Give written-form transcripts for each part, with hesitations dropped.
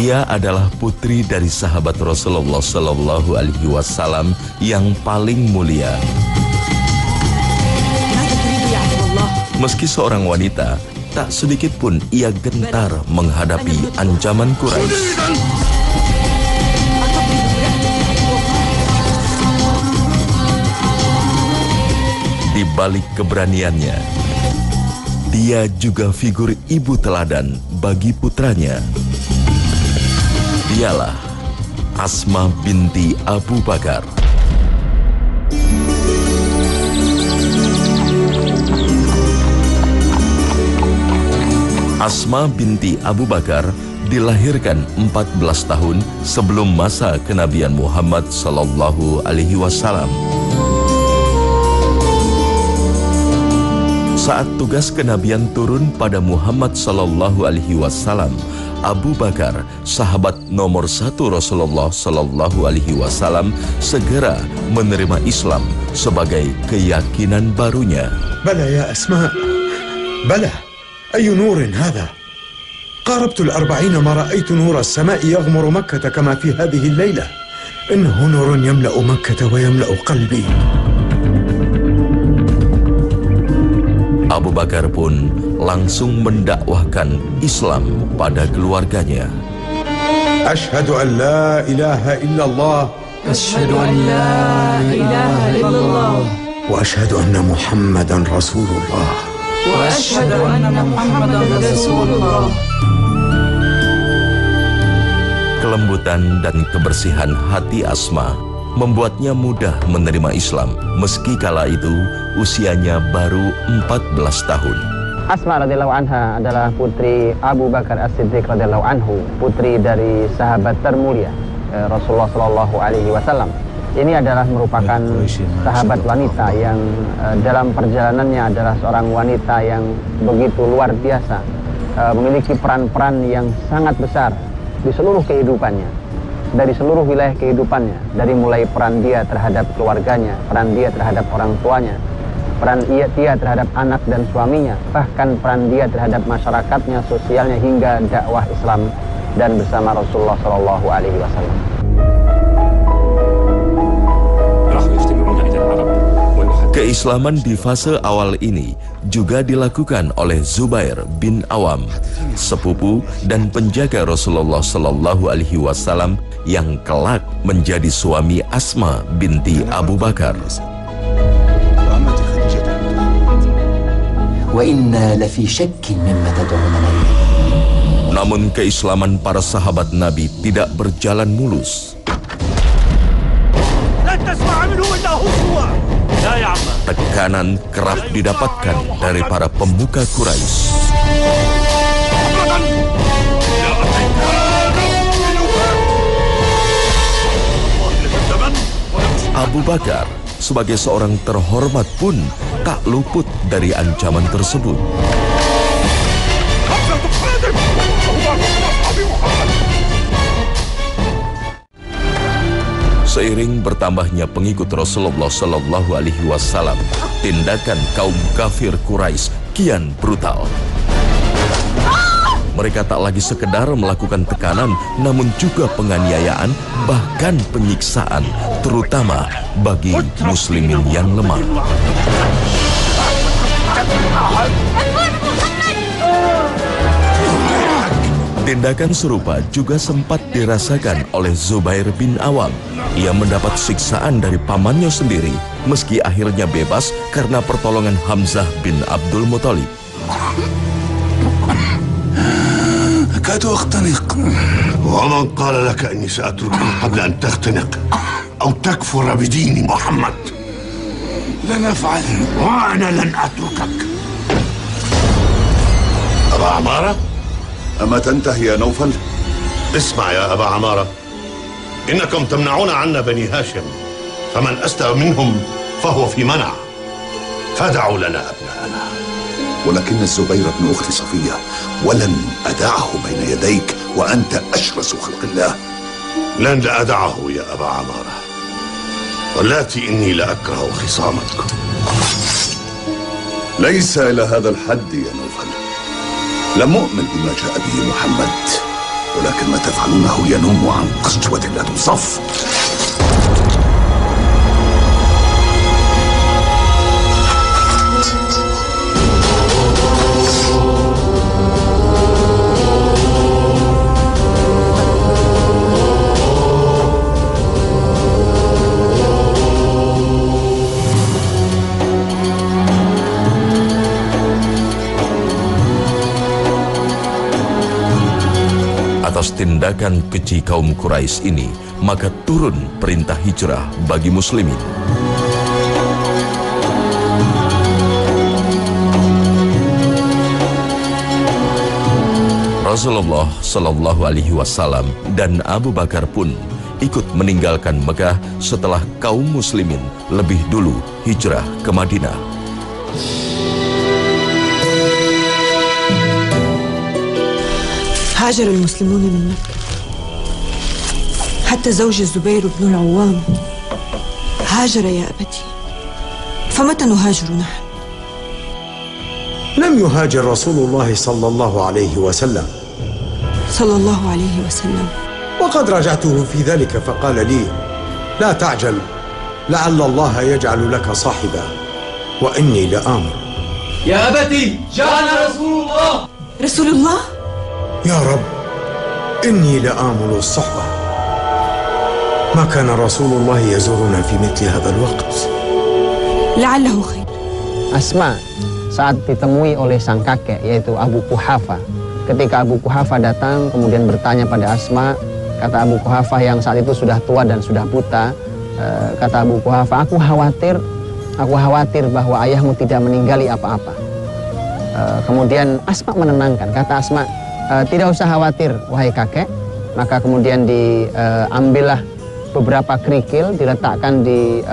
Ia adalah putri dari sahabat Rasulullah Sallallahu Alaihi Wasallam yang paling mulia. Meski seorang wanita, tak sedikit pun ia gentar menghadapi ancaman Quraisy. Di balik keberaniannya, dia juga figur ibu teladan bagi putranya. Dialah Asma binti Abu Bakar. Asma binti Abu Bakar dilahirkan 14 tahun sebelum masa kenabian Muhammad Sallallahu Alaihi Wasallam. Saat tugas kenabian turun pada Muhammad Sallallahu Alaihi Wasallam, Abu Bakar, sahabat nomor 1 Rasulullah Sallallahu Alaihi Wasallam, segera menerima Islam sebagai keyakinan barunya. Bala ya Asma, bala. أي نور هذا؟ قاربت 40 ما رأيت نور السماء يغمر مكة كما في هذه الليلة. إنه نور يملأ مكة ويملأ قلبي. Abu Bakar pun langsung mendakwahkan Islam pada keluarganya. أشهد أن لا إله إلا الله. أشهد أن لا إله إلا الله. وأشهد أن محمدا رسول الله. وأشهد أن محمدا رسول الله. Kelembutan dan kebersihan hati Asma membuatnya mudah menerima Islam meski kala itu usianya baru 14 tahun. Asma radhiyallahu anha adalah putri Abu Bakar As-Siddiq radhiyallahu anhu, putri dari sahabat termulia Rasulullah Shallallahu Alaihi Wasallam. Ini adalah merupakan sahabat wanita yang dalam perjalanannya adalah seorang wanita yang begitu luar biasa, memiliki peran-peran yang sangat besar di seluruh kehidupannya, dari seluruh wilayah kehidupannya, dari mulai peran dia terhadap keluarganya, peran dia terhadap orang tuanya, peran dia terhadap anak dan suaminya, bahkan peran dia terhadap masyarakatnya, sosialnya, hingga dakwah Islam dan bersama Rasulullah Shallallahu Alaihi Wasallam. Keislaman di fase awal ini juga dilakukan oleh Zubair bin Awam, sepupu dan penjaga Rasulullah Sallallahu Alaihi Wasallam yang kelak menjadi suami Asma binti Abu Bakar. Namun keislaman para sahabat Nabi tidak berjalan mulus. Tekanan kerap didapatkan dari para pemuka Quraisy. Abu Bakar sebagai seorang terhormat pun tak luput dari ancaman tersebut. Seiring bertambahnya pengikut Rasulullah Sallallahu Alaihi Wasallam, tindakan kaum kafir Quraisy kian brutal. Mereka tak lagi sekedar melakukan tekanan, namun juga penganiayaan, bahkan penyiksaan, terutama bagi muslimin yang lemah. Tindakan serupa juga sempat dirasakan oleh Zubair bin Awam. Ia mendapat siksaan dari pamannya sendiri, meski akhirnya bebas karena pertolongan Hamzah bin Abdul Muthalib. أكاد أختنق. ومن قال لك إني سأتركك قبل أن تختنق أو تكفر بدين محمد؟ لن أفعل وأنا لن أتركك. أبا عمارة؟ أما تنتهي يا نوفل؟ اسمع يا أبا عمارة، إنكم تمنعون عنا بني هاشم، فمن أسلم منهم فهو في منع، فدعوا لنا أبناءنا. ولكن الزبير ابن أختي صفية، ولن أدعه بين يديك وأنت أشرس خلق الله. لن أدعه يا أبا عمارة، واللاتي إني لأكره خصامتكم. ليس إلى هذا الحد يا نوفل. لم أؤمن بما جاء به محمد، ولكن ما تفعلونه ينم عن قسوة لا توصف. Atas tindakan keji kaum Quraisy ini, maka turun perintah hijrah bagi muslimin. Rasulullah Shallallahu Alaihi Wasallam dan Abu Bakar pun ikut meninggalkan Mekah setelah kaum muslimin lebih dulu hijrah ke Madinah. هاجر المسلمون من مكة حتى زوج الزبير بن العوام هاجر يا أبتي، فمتى نهاجر نحن؟ لم يهاجر رسول الله صلى الله عليه وسلم وقد رجعته في ذلك فقال لي: لا تعجل، لعل الله يجعل لك صاحبا، وإني لآمر. يا أبتي جاءنا رسول الله. يا رب، إني لآمل الصحبة. ما كان رسول الله يزورنا في مثل هذا الوقت. لعله خير. Asma saat ditemui oleh sang kakek yaitu Abu Quhafa. Ketika Abu Quhafa datang kemudian bertanya pada Asma, kata Abu Quhafa yang saat itu sudah tua dan sudah buta, kata Abu Quhafa, aku khawatir bahwa ayahmu tidak meninggali apa-apa. Kemudian Asma menenangkan, kata Asma, tidak usah khawatir wahai kakek. Maka kemudian diambillah beberapa kerikil, diletakkan di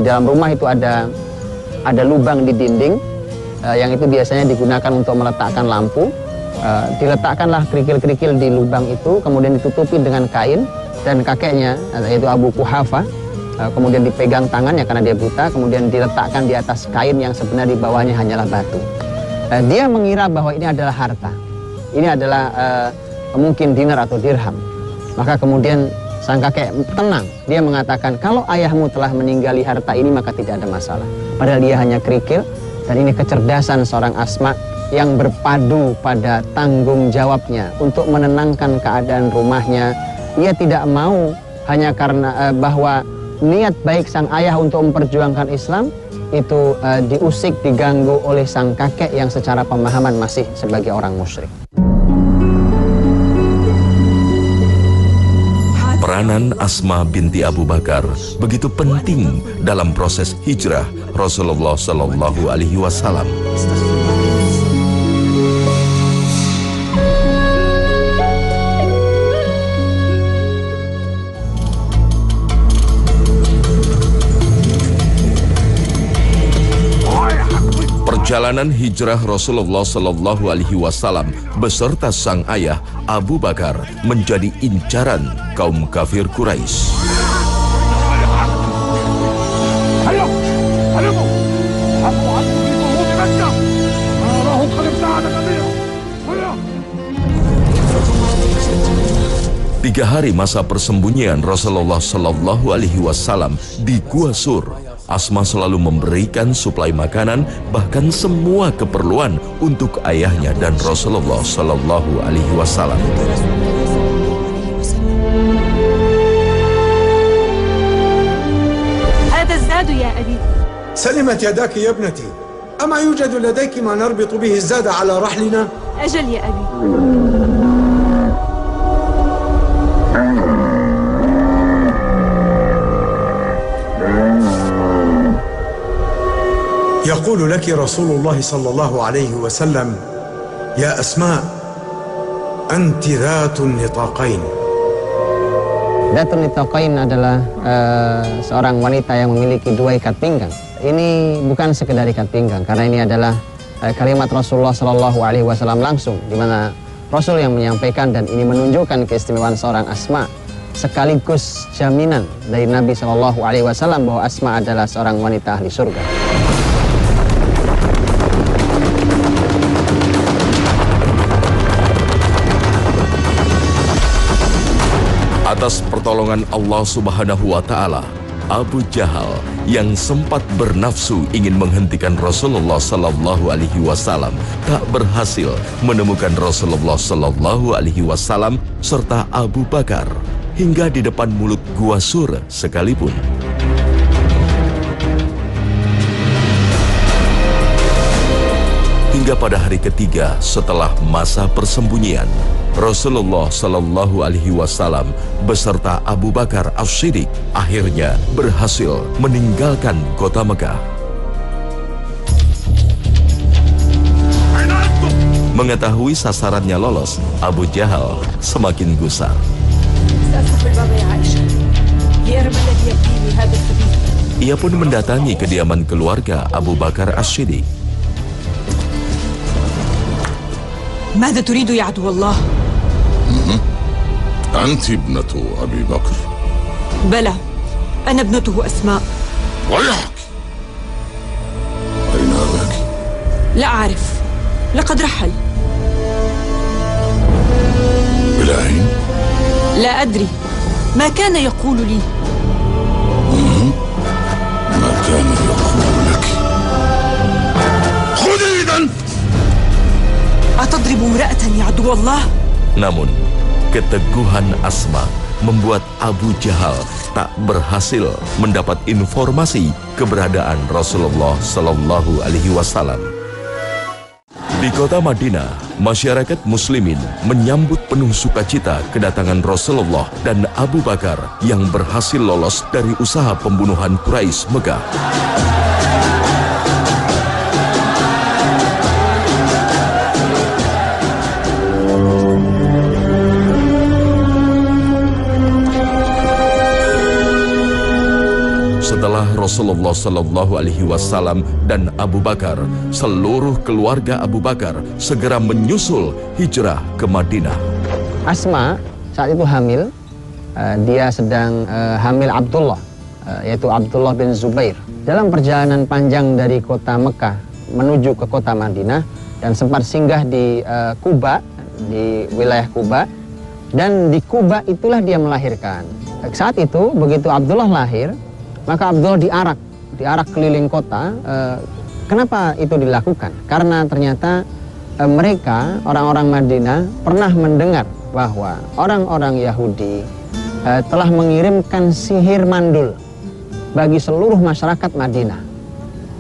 dalam rumah itu ada lubang di dinding yang itu biasanya digunakan untuk meletakkan lampu. Diletakkanlah kerikil-kerikil di lubang itu, kemudian ditutupi dengan kain, dan kakeknya yaitu Abu Quhafa kemudian dipegang tangannya karena dia buta, kemudian diletakkan di atas kain yang sebenarnya di bawahnya hanyalah batu. Dia mengira bahwa ini adalah harta. Ini adalah mungkin dinar atau dirham. Maka kemudian sang kakek tenang. Dia mengatakan, kalau ayahmu telah meninggali harta ini maka tidak ada masalah. Padahal dia hanya kerikil. Dan ini kecerdasan seorang Asma yang berpadu pada tanggung jawabnya untuk menenangkan keadaan rumahnya. Ia tidak mau hanya karena bahwa niat baik sang ayah untuk memperjuangkan Islam itu diusik, diganggu oleh sang kakek yang secara pemahaman masih sebagai orang musyrik. Peranan Asma binti Abu Bakar begitu penting dalam proses hijrah Rasulullah Shallallahu Alaihi Wasallam. Perjalanan hijrah Rasulullah Shallallahu Alaihi Wasallam beserta sang ayah Abu Bakar menjadi incaran kaum kafir Quraisy. Tiga hari masa persembunyian Rasulullah Shallallahu Alaihi Wasallam di Gua Sur, Asma selalu memberikan suplai makanan, bahkan semua keperluan untuk ayahnya dan Rasulullah Shallallahu Alaihi Wasallam. هذا الزاد يا أبي. سلمت يداك يا ابنتي، أما يوجد لديك ما نربط به الزاد على رحلنا؟ أجل يا أبي. يقول لك رسول الله صلى الله عليه وسلم: يا أسماء، أنت ذات النطاقين. Datul Nitaqain adalah seorang wanita yang memiliki dua ikat pinggang. Ini bukan sekedar ikat pinggang, karena ini adalah kalimat Rasulullah Shallallahu Alaihi Wasallam langsung, di mana Rasul yang menyampaikan, dan ini menunjukkan keistimewaan seorang Asma, sekaligus jaminan dari Nabi Shallallahu Alaihi Wasallam bahwa Asma adalah seorang wanita ahli surga. Atas pertolongan Allah Subhanahu wa Ta'ala, Abu Jahal yang sempat bernafsu ingin menghentikan Rasulullah Sallallahu Alaihi Wasallam tak berhasil menemukan Rasulullah Sallallahu Alaihi Wasallam serta Abu Bakar hingga di depan mulut Gua Sur sekalipun. Hingga pada hari ketiga setelah masa persembunyian, Rasulullah Sallallahu Alaihi Wasallam beserta Abu Bakar As-Siddiq akhirnya berhasil meninggalkan kota Mekah. Mengetahui sasarannya lolos, Abu Jahal semakin gusar. Ia pun mendatangi kediaman keluarga Abu Bakar As-Siddiq. ماذا تريد يا عدو الله؟ أنت ابنة أبي بكر؟ بلى، أنا ابنته أسماء. ويحك، أين أباك؟ لا أعرف، لقد رحل. إلى أين؟ لا أدري، ما كان يقول لي. ما كان يقول لك. خذي إذن. أتضرب امرأة يا عدو الله؟ Namun, keteguhan Asma membuat Abu Jahal tak berhasil mendapat informasi keberadaan Rasulullah Sallallahu Alaihi Wasallam. Di kota Madinah, masyarakat muslimin menyambut penuh sukacita kedatangan Rasulullah dan Abu Bakar yang berhasil lolos dari usaha pembunuhan Quraisy Mekah. Setelah Rasulullah Sallallahu Alaihi Wasallam dan Abu Bakar, seluruh keluarga Abu Bakar segera menyusul hijrah ke Madinah. Asma saat itu hamil, dia sedang hamil Abdullah, yaitu Abdullah bin Zubair. Dalam perjalanan panjang dari kota Mekah menuju ke kota Madinah dan sempat singgah di Kuba, di wilayah Kuba, dan di Kuba itulah dia melahirkan. Saat itu begitu Abdullah lahir, maka Abdullah diarak keliling kota. Kenapa itu dilakukan? Karena ternyata mereka, orang-orang Madinah, pernah mendengar bahwa orang-orang Yahudi telah mengirimkan sihir mandul bagi seluruh masyarakat Madinah.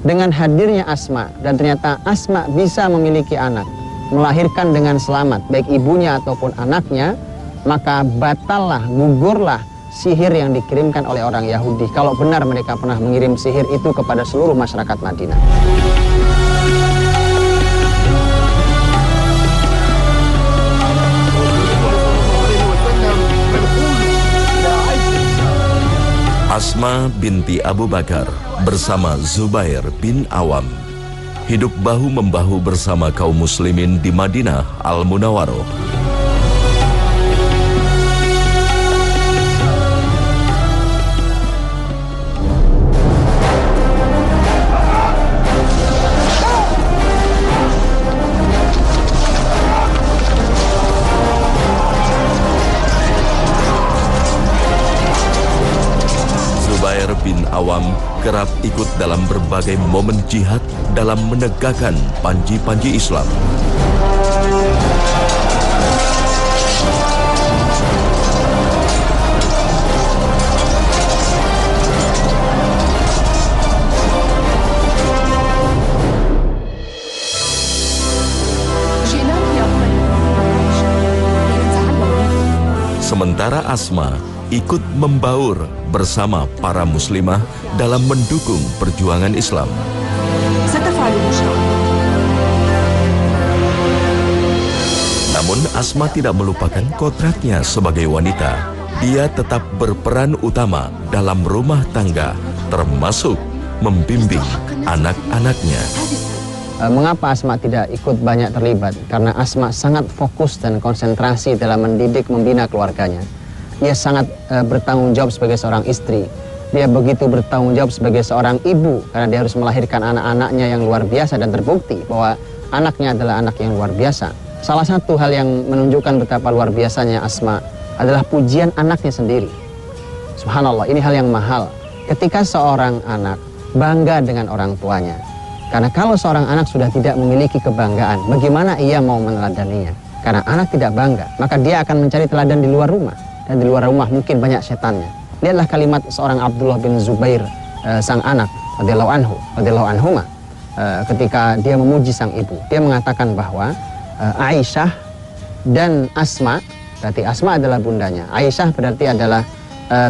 Dengan hadirnya Asma, dan ternyata Asma bisa memiliki anak, melahirkan dengan selamat, baik ibunya ataupun anaknya, maka batallah, gugurlah sihir yang dikirimkan oleh orang Yahudi. Kalau benar mereka pernah mengirim sihir itu kepada seluruh masyarakat Madinah. Asma binti Abu Bakar bersama Zubair bin Awam hidup bahu-membahu bersama kaum muslimin di Madinah Al-Munawwaroh. Bin Awam kerap ikut dalam berbagai momen jihad dalam menegakkan panji-panji Islam. Sementara Asma ikut membaur bersama para muslimah dalam mendukung perjuangan Islam. Namun Asma tidak melupakan kodratnya sebagai wanita. Dia tetap berperan utama dalam rumah tangga, termasuk membimbing anak-anaknya. Mengapa Asma tidak ikut banyak terlibat? Karena Asma sangat fokus dan konsentrasi dalam mendidik, membina keluarganya. Dia sangat bertanggung jawab sebagai seorang istri. Dia begitu bertanggung jawab sebagai seorang ibu, karena dia harus melahirkan anak-anaknya yang luar biasa, dan terbukti bahwa anaknya adalah anak yang luar biasa. Salah satu hal yang menunjukkan betapa luar biasanya Asma adalah pujian anaknya sendiri. Subhanallah, ini hal yang mahal. Ketika seorang anak bangga dengan orang tuanya. Karena kalau seorang anak sudah tidak memiliki kebanggaan, bagaimana ia mau meneladaninya? Karena anak tidak bangga, maka dia akan mencari teladan di luar rumah. Dan di luar rumah mungkin banyak setannya. Lihatlah kalimat seorang Abdullah bin Zubair, sang anak, radhiyallahu anhuma, ketika dia memuji sang ibu. Dia mengatakan bahwa Aisyah dan Asma, berarti Asma adalah bundanya, Aisyah berarti adalah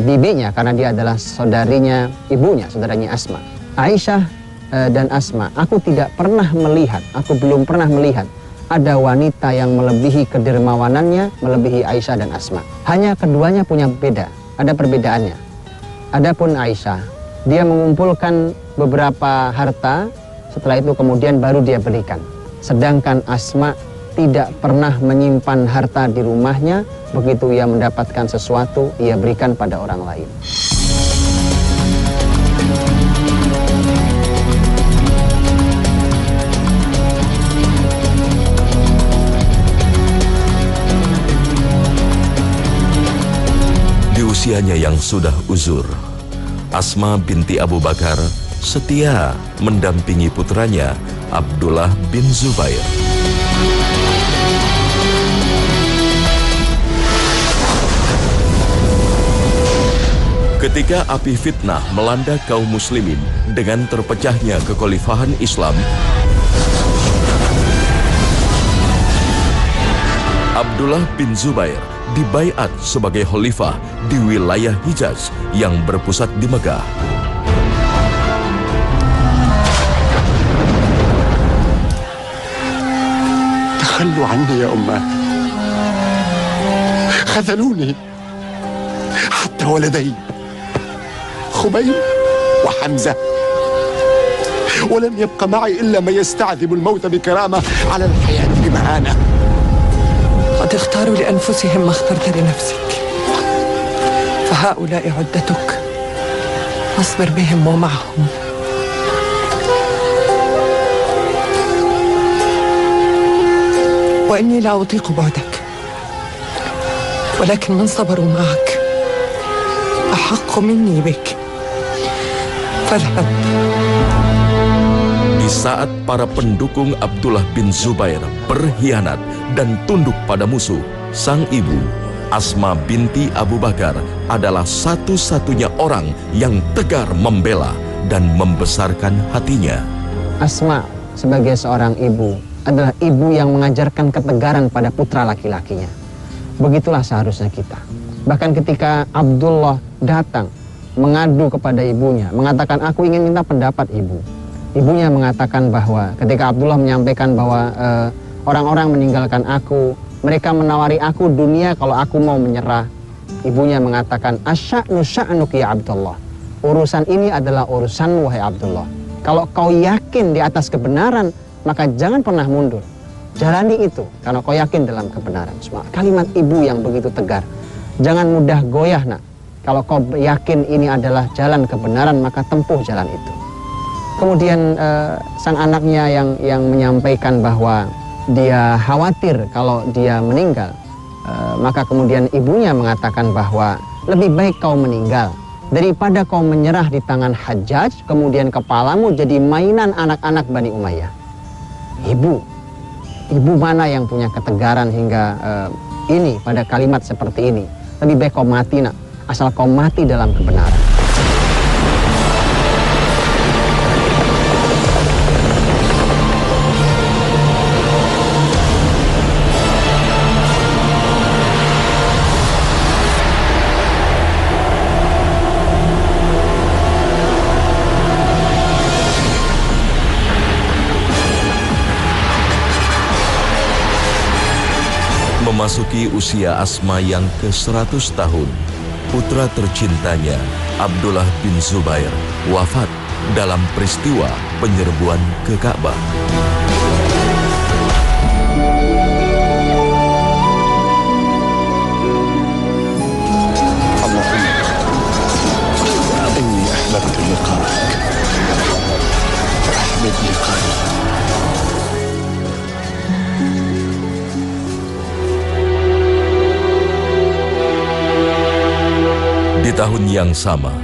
bibinya, karena dia adalah saudarinya ibunya, saudaranya Asma. Aisyah dan Asma, aku belum pernah melihat ada wanita yang melebihi kedermawanannya, melebihi Aisyah dan Asma. Hanya keduanya punya beda, ada perbedaannya. Adapun Aisyah, dia mengumpulkan beberapa harta, setelah itu kemudian baru dia berikan. Sedangkan Asma tidak pernah menyimpan harta di rumahnya, begitu ia mendapatkan sesuatu, ia berikan pada orang lain. Di usianya yang sudah uzur, Asma binti Abu Bakar setia mendampingi putranya Abdullah bin Zubair. Ketika api fitnah melanda kaum muslimin dengan terpecahnya kekhalifahan Islam, Abdullah bin Zubair dibaiat sebagai khalifah di wilayah Hijaz yang berpusat di Mekah. تخلوا عني يا أمة، خذلوني حتى ولدي خبيب وحمزة، ولم يبق معي إلا ما يستعذب الموت بكرامة على الحياة بمهانة. قد اختاروا لأنفسهم ما اخترت لنفسك، فهؤلاء عدتك، فاصبر بهم ومعهم. وإني لا أطيق بعدك، ولكن من صبروا معك أحق مني بك، فاذهب. Di saat para pendukung Abdullah bin Zubair berkhianat dan tunduk pada musuh, sang ibu, Asma binti Abu Bakar, adalah satu-satunya orang yang tegar membela dan membesarkan hatinya. Asma sebagai seorang ibu adalah ibu yang mengajarkan ketegaran pada putra laki-lakinya. Begitulah seharusnya kita. Bahkan ketika Abdullah datang mengadu kepada ibunya, mengatakan, aku ingin minta pendapat ibu. Ibunya mengatakan bahwa ketika Abdullah menyampaikan bahwa orang-orang meninggalkan aku, mereka menawari aku dunia kalau aku mau menyerah. Ibunya mengatakan, asya'nu sya'nuki ya Abdullah. Urusan ini adalah urusanmu wahai Abdullah. Kalau kau yakin di atas kebenaran, maka jangan pernah mundur. Jalani itu karena kau yakin dalam kebenaran. Semua kalimat ibu yang begitu tegar. Jangan mudah goyah nak. Kalau kau yakin ini adalah jalan kebenaran, maka tempuh jalan itu. Kemudian sang anaknya yang menyampaikan bahwa dia khawatir kalau dia meninggal, maka kemudian ibunya mengatakan bahwa lebih baik kau meninggal daripada kau menyerah di tangan Hajjaj, kemudian kepalamu jadi mainan anak-anak Bani Umayyah. Ibu mana yang punya ketegaran hingga ini pada kalimat seperti ini? Lebih baik kau mati nak, asal kau mati dalam kebenaran. Memasuki usia Asma yang ke-100 tahun, putra tercintanya, Abdullah bin Zubair, wafat dalam peristiwa penyerbuan ke Ka'bah. إني أحببت لقاءك، أحبب لقائي. tahun yang sama,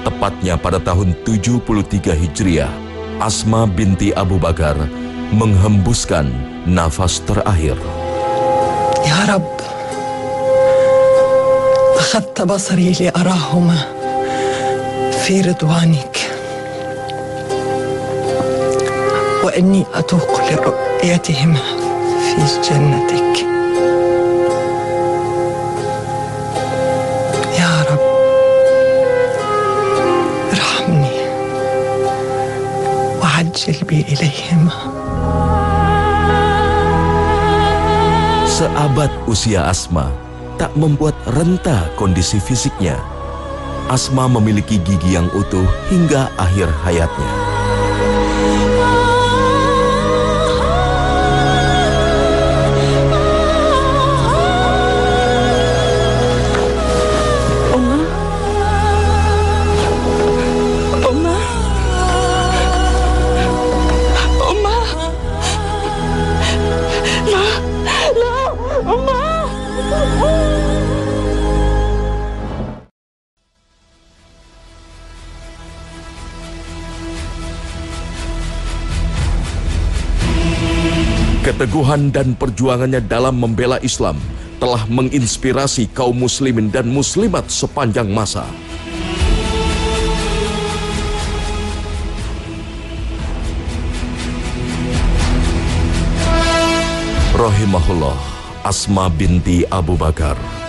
tepatnya pada tahun 73 Hijriah, Asma binti Abu Bakar menghembuskan nafas terakhir. Ya Rabb, أخذت بصري لأراهما في رضوانك وإني أتوق لرؤيتهما في جنتك يا رب ارحمني وعجل بي إليهما. Seabad usia Asma tak membuat renta kondisi fisiknya. Asma memiliki gigi yang utuh hingga akhir hayatnya. Keteguhan dan perjuangannya dalam membela Islam telah menginspirasi kaum muslimin dan muslimat sepanjang masa. Rahimahullah Asma binti Abu Bakar.